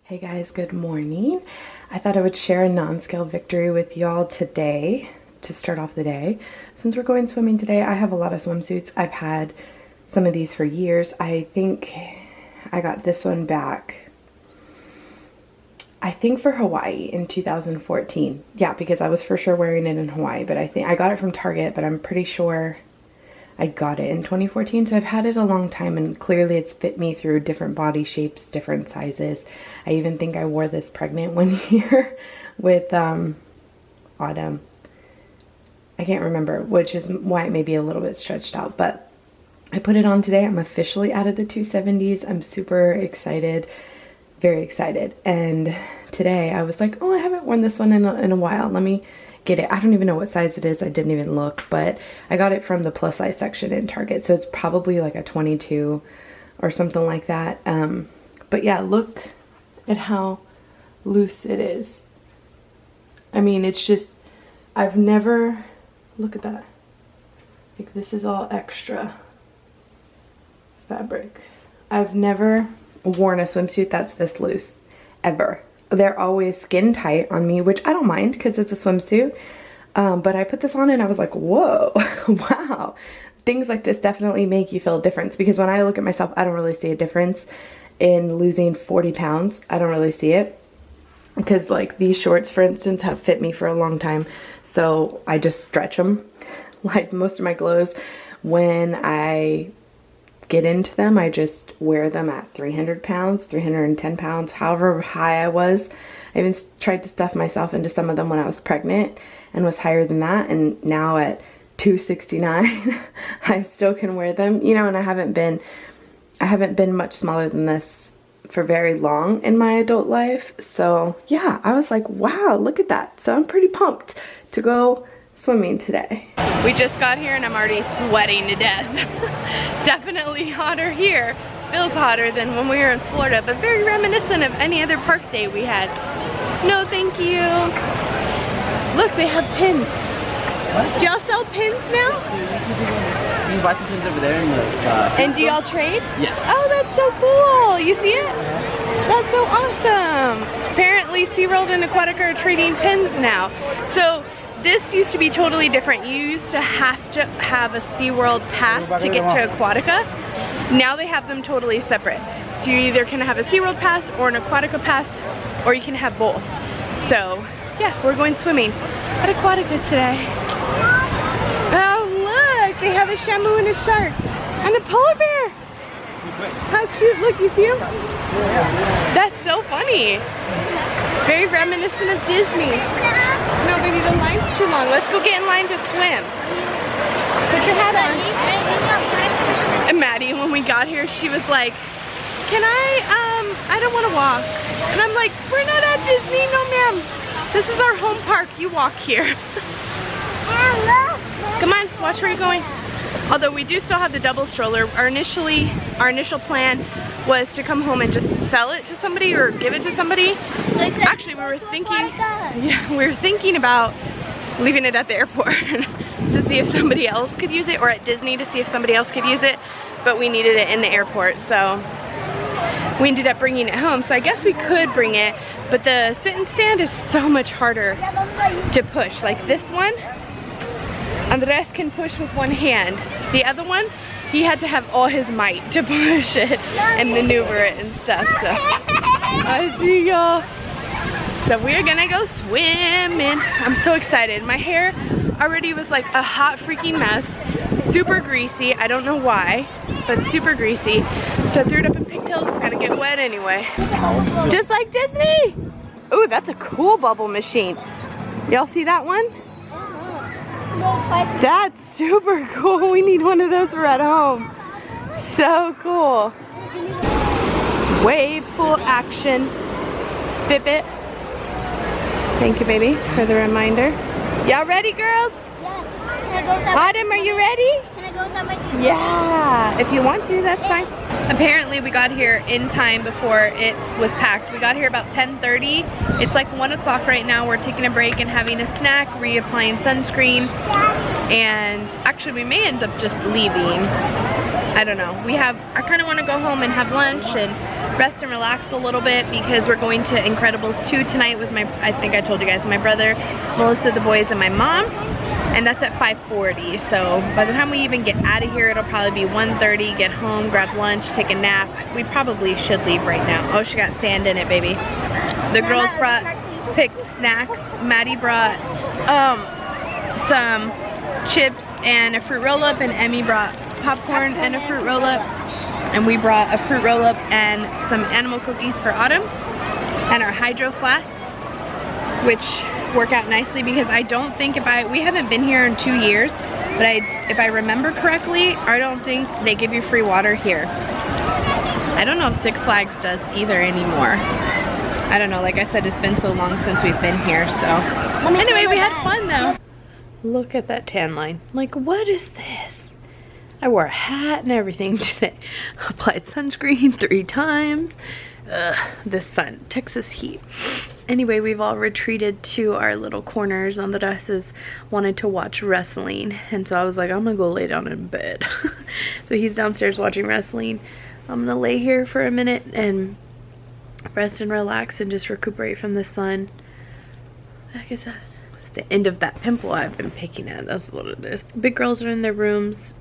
Hey guys, good morning. I thought I would share a non-scale victory with y'all today to start off the day. Since we're going swimming today, I have a lot of swimsuits. I've had some of these for years. I think I got this one back, I think for Hawaii in 2014. Yeah, because I was for sure wearing it in Hawaii, but I think I got it from Target, but I'm pretty sure I got it in 2014, so I've had it a long time, and clearly it's fit me through different body shapes, different sizes. I even think I wore this pregnant one year with Autumn. I can't remember, which is why it may be a little bit stretched out, but I put it on today. I'm officially out of the 270s. I'm super excited, very excited. And today I was like, oh, I haven't worn this one in a while. Let me get it. I don't even know what size it is. I didn't even look, but I got it from the plus size section in Target, so it's probably like a 22 or something like that. But yeah, look at how loose it is. I mean, it's just, I've never, look at that. Like, this is all extra fabric. I've never worn a swimsuit that's this loose, ever. They're always skin tight on me, which I don't mind because it's a swimsuit. But I put this on and I was like, whoa, wow. Things like this definitely make you feel a difference, because when I look at myself, I don't really see a difference in losing 40 pounds. I don't really see it, because like these shorts, for instance, have fit me for a long time. So I just stretch them. Like most of my clothes, when I get into them, I just wear them at 300 pounds, 310 pounds, however high I was. I even tried to stuff myself into some of them when I was pregnant and was higher than that, and now at 269 I still can wear them, you know. And I haven't been much smaller than this for very long in my adult life. So yeah, I was like, wow, look at that. So I'm pretty pumped to go swimming today. We just got here and I'm already sweating to death. Definitely hotter here. Feels hotter than when we were in Florida, but very reminiscent of any other park day we had. No, thank you. Look, they have pins. What? Do y'all sell pins now? You can buy some pins over there in the and do y'all trade? Yes. Oh, that's so cool. You see it? That's so awesome. Apparently SeaWorld and Aquatica are trading pins now. So this used to be totally different. You used to have a SeaWorld pass to get to Aquatica. Now they have them totally separate. So you either can have a SeaWorld pass or an Aquatica pass, or you can have both. So yeah, we're going swimming at Aquatica today. Oh look, they have a shamu and a shark and a polar bear. How cute, look, you see them? That's so funny. Very reminiscent of Disney. No, baby, the line's too long. Let's go get in line to swim. Put your hat on. And Maddie, when we got here, she was like, can I don't want to walk. And I'm like, we're not at Disney, no ma'am. This is our home park, you walk here. Come on, watch where you're going. Although we do still have the double stroller. Our initial plan was to come home and just sell it to somebody or give it to somebody. Actually, we were thinking about leaving it at the airport to see if somebody else could use it, or at Disney to see if somebody else could use it, but we needed it in the airport, so we ended up bringing it home. So I guess we could bring it, but the sit and stand is so much harder to push. Like this one, Andres can push with one hand. The other one, he had to have all his might to push it and maneuver it and stuff. So I see y'all. So we're gonna go swimming. I'm so excited. My hair already was like a hot freaking mess. Super greasy. I don't know why, but super greasy. So I threw it up in pigtails. It's gonna get wet anyway. Just like Disney. Ooh, that's a cool bubble machine. Y'all see that one? That's super cool. We need one of those for at home. So cool. Wave pool action. Fitbit. Thank you, baby, for the reminder. Y'all ready, girls? Yes. Can I go without Autumn, are you ready? Can I go without my shoes? Yeah, if you want to, that's fine. Apparently we got here in time before it was packed. We got here about 10:30. It's like 1 o'clock right now. We're taking a break and having a snack, reapplying sunscreen, and actually we may end up just leaving. I don't know. I kind of want to go home and have lunch and rest and relax a little bit because we're going to Incredibles 2 tonight with I think I told you guys, my brother, Melissa, the boys, and my mom. And that's at 5:40. So by the time we even get out of here, it'll probably be 1:30, get home, grab lunch, take a nap. We probably should leave right now. Oh, she got sand in it, baby. The girls picked snacks. Maddie brought some chips and a fruit roll-up, and Emmy brought popcorn and a fruit roll-up, and we brought a fruit roll-up and some animal cookies for Autumn, and our hydro flasks, which work out nicely because I don't think we haven't been here in 2 years, but if I remember correctly, I don't think they give you free water here. I don't know if Six Flags does either anymore. I don't know, like I said, it's been so long since we've been here, so. Anyway, we had fun though. Look at that tan line. Like, what is this? I wore a hat and everything today. Applied sunscreen 3 times. Ugh, this sun, Texas heat. Anyway, we've all retreated to our little corners. Andres wanted to watch wrestling, and so I was like, I'm gonna go lay down in bed. So he's downstairs watching wrestling. I'm gonna lay here for a minute and rest and relax and just recuperate from the sun. Like I said, it's the end of that pimple I've been picking at. That's what it is. Big girls are in their rooms.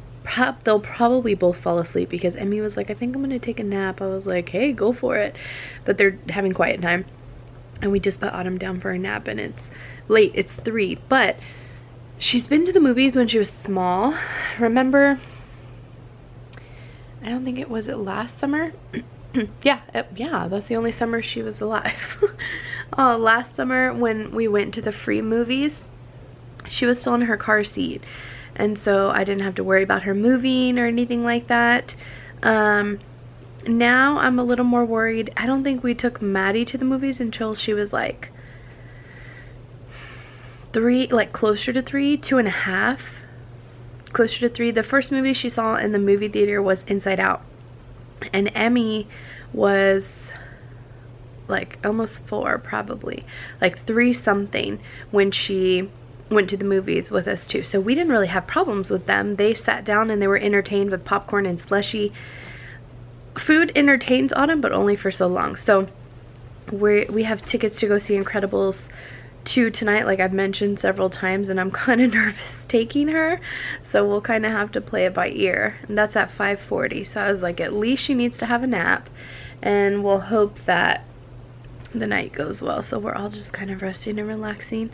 They'll probably both fall asleep because Emmy was like, I think I'm gonna take a nap. I was like, hey, go for it. But they're having quiet time. And we just put Autumn down for a nap, and it's late, it's 3. But she's been to the movies when she was small. Remember, I don't think it was last summer. Yeah, that's the only summer she was alive. Last summer when we went to the free movies, she was still in her car seat. And so I didn't have to worry about her moving or anything like that. Now I'm a little more worried. I don't think we took Maddie to the movies until she was like 3, like closer to 3, 2.5. Closer to 3. The first movie she saw in the movie theater was Inside Out. And Emmy was like almost 4, probably. Like 3 something when she went to the movies with us too. So we didn't really have problems with them. They sat down and they were entertained with popcorn and slushy. Food entertains Autumn, but only for so long. So we have tickets to go see Incredibles 2 tonight, like I've mentioned several times, and I'm kind of nervous taking her. So we'll kind of have to play it by ear. And that's at 5:40. So I was like, at least she needs to have a nap. And we'll hope that the night goes well. So we're all just kind of resting and relaxing,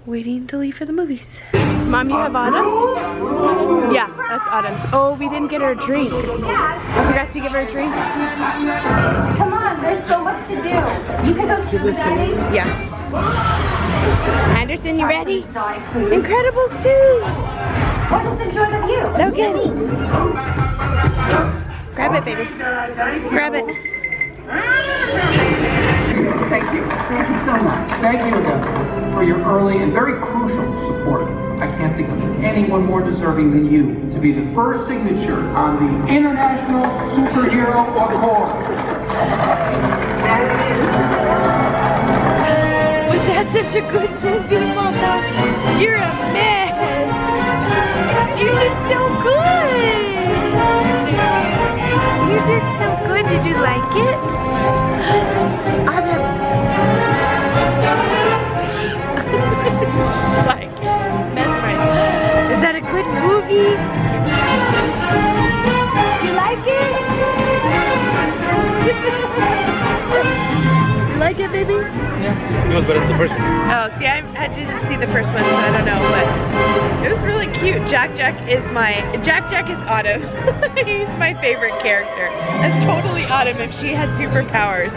waiting to leave for the movies. Mom, you have Autumn? Yeah, that's Autumn's. Oh, we didn't get her a drink. I forgot to give her a drink. Come on, there's so much to do. You can go scuba diving? Yeah. Anderson, you ready? Incredibles 2! Or just enjoy the view. Okay. Grab it, baby. Grab it. Thank you. Thank you so much. Thank you, Augusta, for your early and very crucial support. I can't think of anyone more deserving than you to be the first signature on the International Superhero Accord. Was that such a good movie, Mama? You're a mess. You did so good. You did so good. Did you like it? Autumn. She's like mesmerized. Is that a good movie? You like it? You like it, baby? Yeah. It was better than the first one. Oh, see, I didn't see the first one, so I don't know, but it was really cute. Jack is Autumn. He's my favorite character. That's totally Autumn if she had superpowers.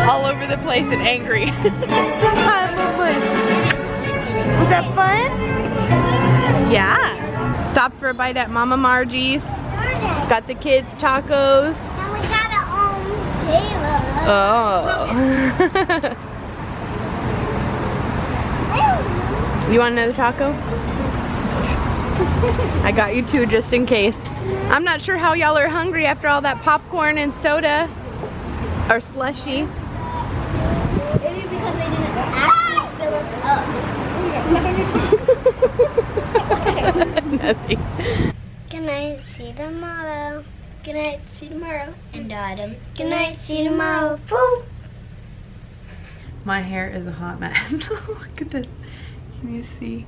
All over the place and angry. Hi, Mama. Was that fun? Yeah. Stopped for a bite at Mama Margie's. Got the kids tacos. And we got our own table. Oh. You want another taco? I got you 2 just in case. I'm not sure how y'all are hungry after all that popcorn and soda. Or slushy. Maybe because they didn't actually fill us up. Nothing. Can I see the motto? Good night, see you tomorrow. And Autumn. Good night, see you tomorrow. Woo! My hair is a hot mess. Look at this. Can you see?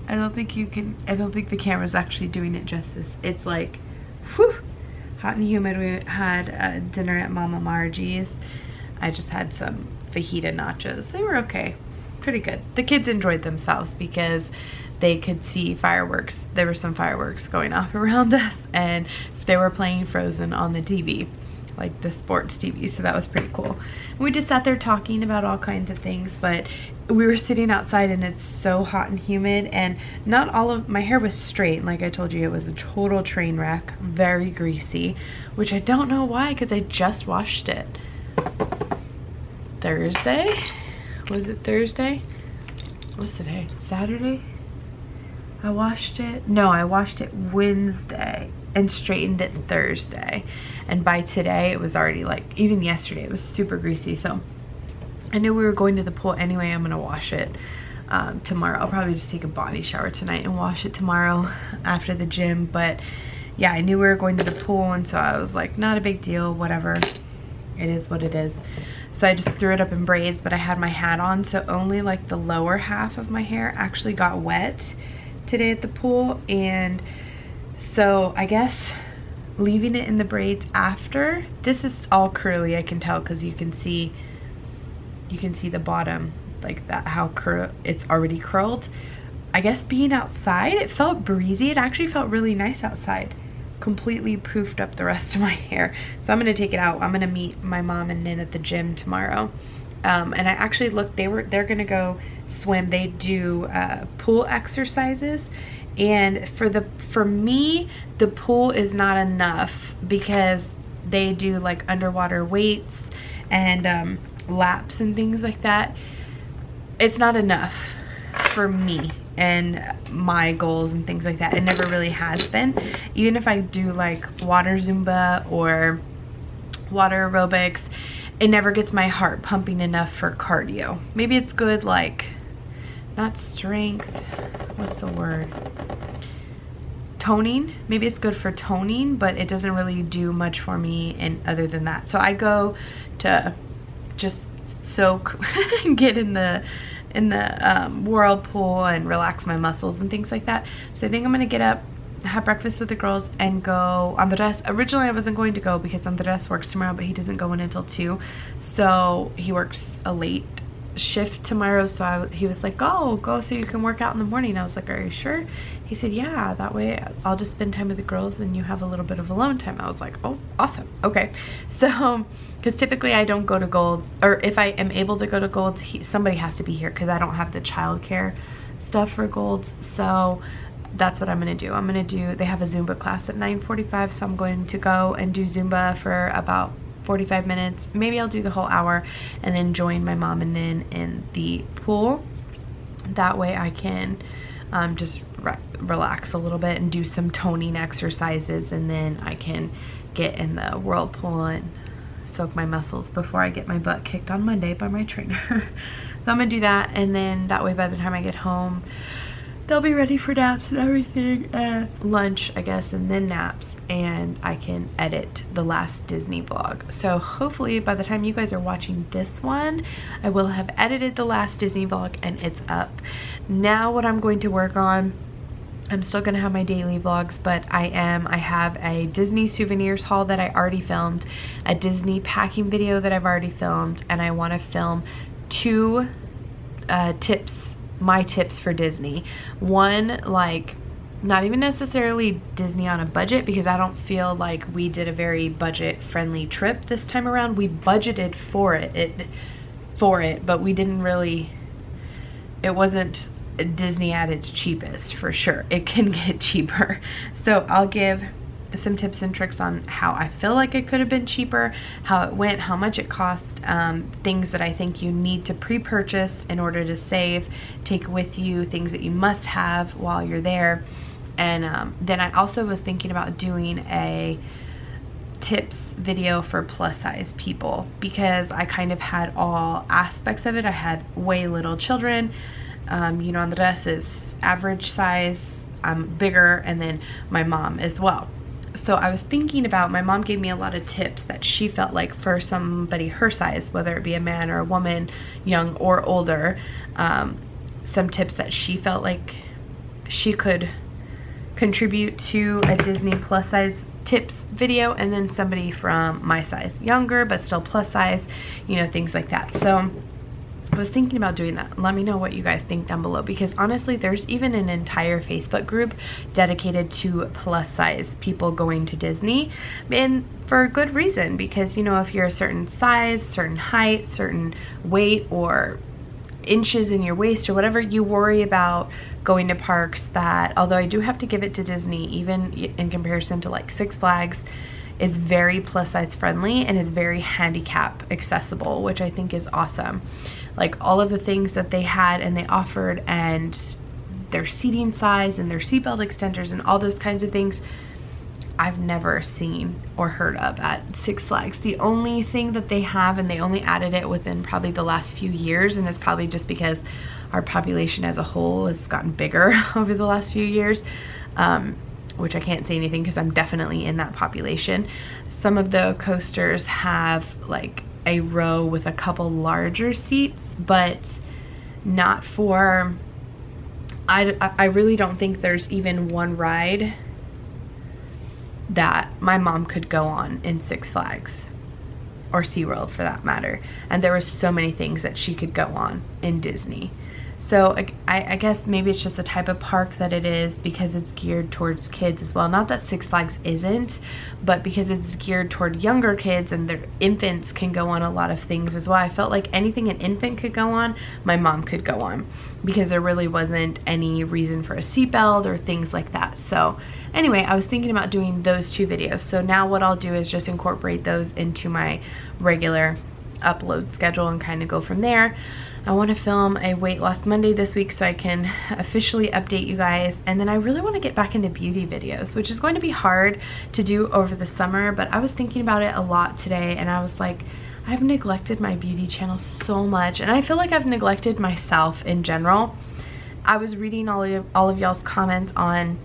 I don't think the camera's actually doing it justice. It's like, whew, hot and humid. We had dinner at Mama Margie's. I just had some fajita nachos. They were okay, pretty good. The kids enjoyed themselves because they could see fireworks. There were some fireworks going off around us, and they were playing Frozen on the TV, like the sports TV, so that was pretty cool. We just sat there talking about all kinds of things, but we were sitting outside and it's so hot and humid, and not all of my hair was straight. Like I told you, it was a total train wreck, very greasy, which I don't know why because I just washed it Thursday. Was it Thursday? What's today? Saturday? I washed it. No, I washed it Wednesday and straightened it Thursday, and by today it was already, like, even yesterday it was super greasy. So I knew we were going to the pool anyway. I'm gonna wash it tomorrow. I'll probably just take a body shower tonight and wash it tomorrow after the gym. But yeah, I knew we were going to the pool, and so I was like, not a big deal, whatever, it is what it is. So I just threw it up in braids, but I had my hat on, so only like the lower half of my hair actually got wet today at the pool. And so I guess leaving it in the braids after, this is all curly, I can tell, because you can see the bottom like that, how it's already curled. I guess being outside, it felt breezy. It actually felt really nice outside. Completely poofed up the rest of my hair. So I'm gonna take it out. I'm gonna meet my mom and Nin at the gym tomorrow. And I actually looked, they're gonna go swim. They do pool exercises, and for me the pool is not enough because they do like underwater weights and laps and things like that. It's not enough for me and my goals and things like that. It never really has been. Even if I do like water Zumba or water aerobics, it never gets my heart pumping enough for cardio. Maybe it's good, like, not strength, what's the word? Toning. Maybe it's good for toning, but it doesn't really do much for me and other than that. So I go to just soak and get in the whirlpool and relax my muscles and things like that. So I think I'm gonna get up, have breakfast with the girls, and go. Andres, originally I wasn't going to go because Andres works tomorrow, but he doesn't go in until 2, so he works a late shift tomorrow. So he was like, go so you can work out in the morning. I was like, are you sure? He said, yeah, that way I'll just spend time with the girls and you have a little bit of alone time. I was like, oh, awesome, okay. So because typically I don't go to Gold's, or if I am able to go to Gold's, somebody has to be here because I don't have the childcare stuff for Gold's. So that's what I'm gonna do. They have a Zumba class at 9:45, so I'm going to go and do Zumba for about 45 minutes. Maybe I'll do the whole hour and then join my mom and Nin in the pool. That way I can just relax a little bit and do some toning exercises, and then I can get in the whirlpool and soak my muscles before I get my butt kicked on Monday by my trainer. So I'm gonna do that, and then that way by the time I get home they'll be ready for naps and everything, and lunch I guess, and then naps, and I can edit the last Disney vlog. So hopefully by the time you guys are watching this one, I will have edited the last Disney vlog and it's up. Now what I'm going to work on, I'm still gonna have my daily vlogs, but I have a Disney souvenirs haul that I already filmed, a Disney packing video that I've already filmed, and I want to film 2 my tips for Disney. One, like, not even necessarily Disney on a budget, because I don't feel like we did a very budget friendly trip this time around. We budgeted for it, but we didn't really, it wasn't Disney at its cheapest, for sure. It can get cheaper. So I'll give some tips and tricks on how I feel like it could have been cheaper, how it went, how much it cost, things that I think you need to pre-purchase in order to save, take with you, things that you must have while you're there. And then I also was thinking about doing a tips video for plus size people, because I kind of had all aspects of it. I had way little children, you know, Andres is average size, I'm bigger, and then my mom as well. So I was thinking about, my mom gave me a lot of tips that she felt like for somebody her size, whether it be a man or a woman, young or older, some tips that she felt like she could contribute to a Disney plus size tips video, and then somebody from my size, younger but still plus size, you know, things like that. So I was thinking about doing that. Let me know what you guys think down below, because honestly there's even an entire Facebook group dedicated to plus size people going to Disney, and for a good reason, because you know, if you're a certain size, certain height, certain weight, or inches in your waist or whatever, you worry about going to parks that, although I do have to give it to Disney, even in comparison to like Six Flags, is very plus size friendly and is very handicap accessible, which I think is awesome. Like all of the things that they had and they offered, and their seating size and their seatbelt extenders and all those kinds of things, I've never seen or heard of at Six Flags. The only thing that they have, and they only added it within probably the last few years, and it's probably just because our population as a whole has gotten bigger over the last few years, which I can't say anything because I'm definitely in that population. Some of the coasters have like a row with a couple larger seats, but not for, I really don't think there's even one ride that my mom could go on in Six Flags or SeaWorld for that matter. And there were so many things that she could go on in Disney. So I guess maybe it's just the type of park that it is, because it's geared towards kids as well. Not that Six Flags isn't, but because it's geared toward younger kids and their infants can go on a lot of things as well. I felt like anything an infant could go on, my mom could go on, because there really wasn't any reason for a seatbelt or things like that. So anyway, I was thinking about doing those two videos. So now what I'll do is just incorporate those into my regular upload schedule and kind of go from there. I want to film a weight loss Monday this week so I can officially update you guys, and then I really want to get back into beauty videos, which is going to be hard to do over the summer, but I was thinking about it a lot today, and I was like, I've neglected my beauty channel so much, and I feel like I've neglected myself in general. I was reading all of y'all's comments on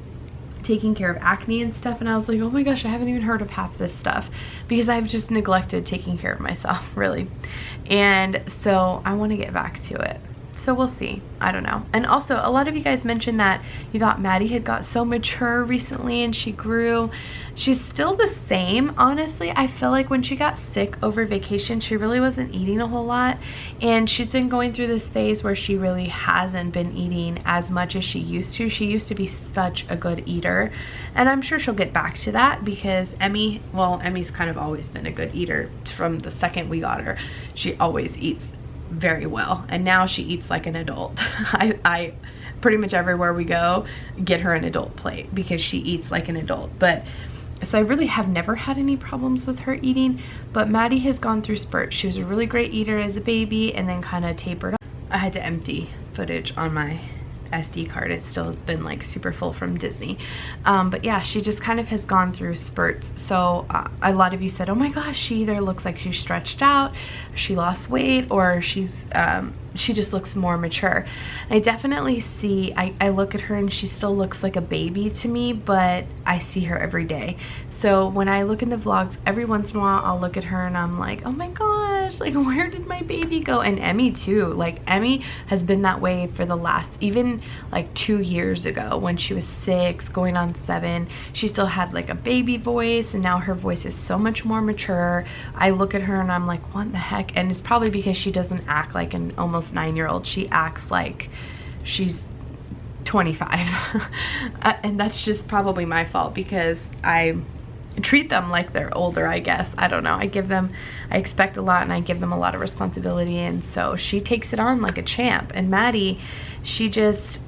taking care of acne and stuff, and I was like, oh my gosh, I haven't even heard of half this stuff, because I've just neglected taking care of myself, really. And so I want to get back to it. So we'll see. I don't know. And also, a lot of you guys mentioned that you thought Maddie had got so mature recently and she grew. She's still the same, honestly. I feel like when she got sick over vacation, she really wasn't eating a whole lot. And she's been going through this phase where she really hasn't been eating as much as she used to. She used to be such a good eater. And I'm sure she'll get back to that, because Emmy, well, Emmy's kind of always been a good eater from the second we got her. She always eats very well, and now she eats like an adult. I pretty much everywhere we go get her an adult plate because she eats like an adult. But so I really have never had any problems with her eating, but Maddie has gone through spurts. She was a really great eater as a baby and then kind of tapered off. I had to empty footage on my SD card. It still has been like super full from Disney, but yeah, she just kind of has gone through spurts. So a lot of you said, oh my gosh, she either looks like she's stretched out, she lost weight, or she's she just looks more mature. I definitely see, I look at her and she still looks like a baby to me, but I see her every day. So when I look in the vlogs, every once in a while I'll look at her and I'm like, oh my gosh, like where did my baby go? And Emmy too. Like Emmy has been that way for the last, even like 2 years ago when she was 6 going on 7, she still had like a baby voice, and now her voice is so much more mature. I look at her and I'm like, what the heck? And it's probably because she doesn't act like an almost 9-year-old. She acts like she's 25. And that's just probably my fault, because I treat them like they're older, I guess. I don't know. I expect a lot and I give them a lot of responsibility, and so she takes it on like a champ. And Maddie, she just,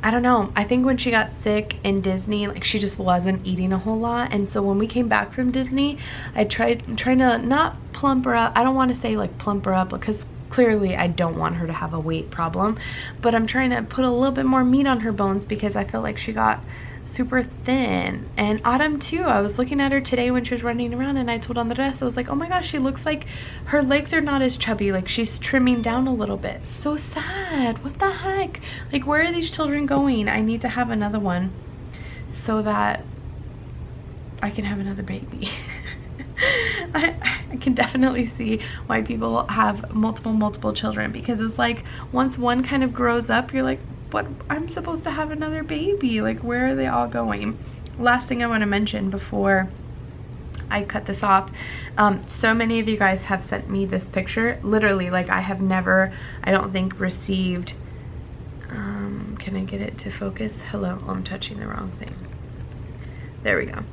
I don't know, I think when she got sick in Disney, like she just wasn't eating a whole lot. And so when we came back from Disney, I trying to not plump her up. I don't want to say like plump her up, because clearly I don't want her to have a weight problem, but I'm trying to put a little bit more meat on her bones, because I feel like she got super thin. And Autumn too, I was looking at her today when she was running around, and I told Andres, I was like, oh my gosh, she looks like her legs are not as chubby, like she's trimming down a little bit. So sad. What the heck? Like, where are these children going? I need to have another one so that I can have another baby. I can definitely see why people have multiple children, because it's like once one kind of grows up, you're like, what, I'm supposed to have another baby, like where are they all going? Last thing I want to mention before I cut this off, so many of you guys have sent me this picture. Literally, like I have never, I don't think, received, can I get it to focus? Hello, oh, I'm touching the wrong thing. There we go.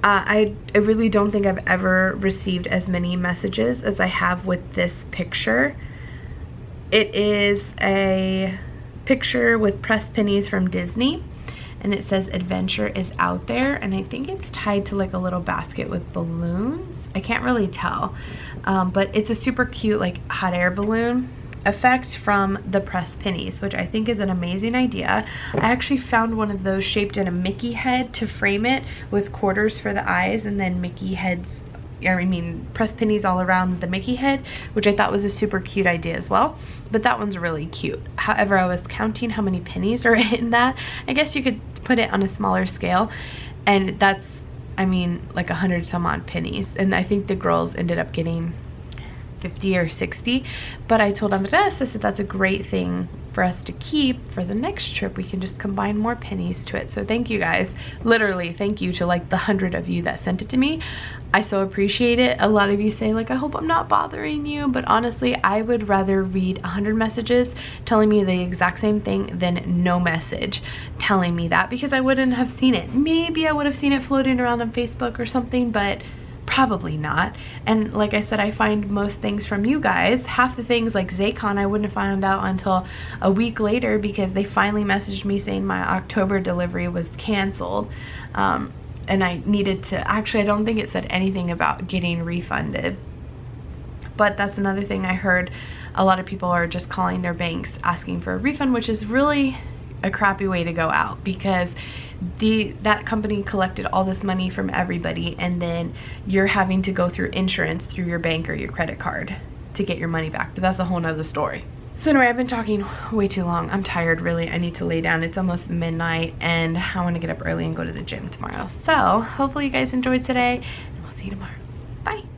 I really don't think I've ever received as many messages as I have with this picture. It is a picture with pressed pennies from Disney, and it says adventure is out there, and I think it's tied to like a little basket with balloons. I can't really tell, but it's a super cute like hot air balloon effect from the pressed pennies, which I think is an amazing idea. I actually found one of those shaped in a Mickey head to frame it with quarters for the eyes, and then Mickey heads, I mean pressed pennies all around the Mickey head, which I thought was a super cute idea as well. But that one's really cute. However, I was counting how many pennies are in that. I guess you could put it on a smaller scale, and that's, I mean, like 100 some odd pennies, and I think the girls ended up getting 50 or 60, but I told Andres, I said that's a great thing for us to keep for the next trip. We can just combine more pennies to it. So thank you guys, literally thank you to like the 100 of you that sent it to me. I so appreciate it. A lot of you say like, I hope I'm not bothering you, but honestly I would rather read 100 messages telling me the exact same thing than no message telling me that, because I wouldn't have seen it. Maybe I would have seen it floating around on Facebook or something, but probably not. And like I said, I find most things from you guys. Half the things like Zaycon I wouldn't have found out until a week later, because they finally messaged me saying my October delivery was canceled, and I needed to, actually I don't think it said anything about getting refunded. But that's another thing I heard, a lot of people are just calling their banks asking for a refund, which is really a crappy way to go out, because that company collected all this money from everybody, and then you're having to go through insurance through your bank or your credit card to get your money back. But that's a whole nother story. So anyway, I've been talking way too long. I'm tired, really. I need to lay down. It's almost midnight, and I want to get up early and go to the gym tomorrow. So hopefully you guys enjoyed today, and we'll see you tomorrow. Bye.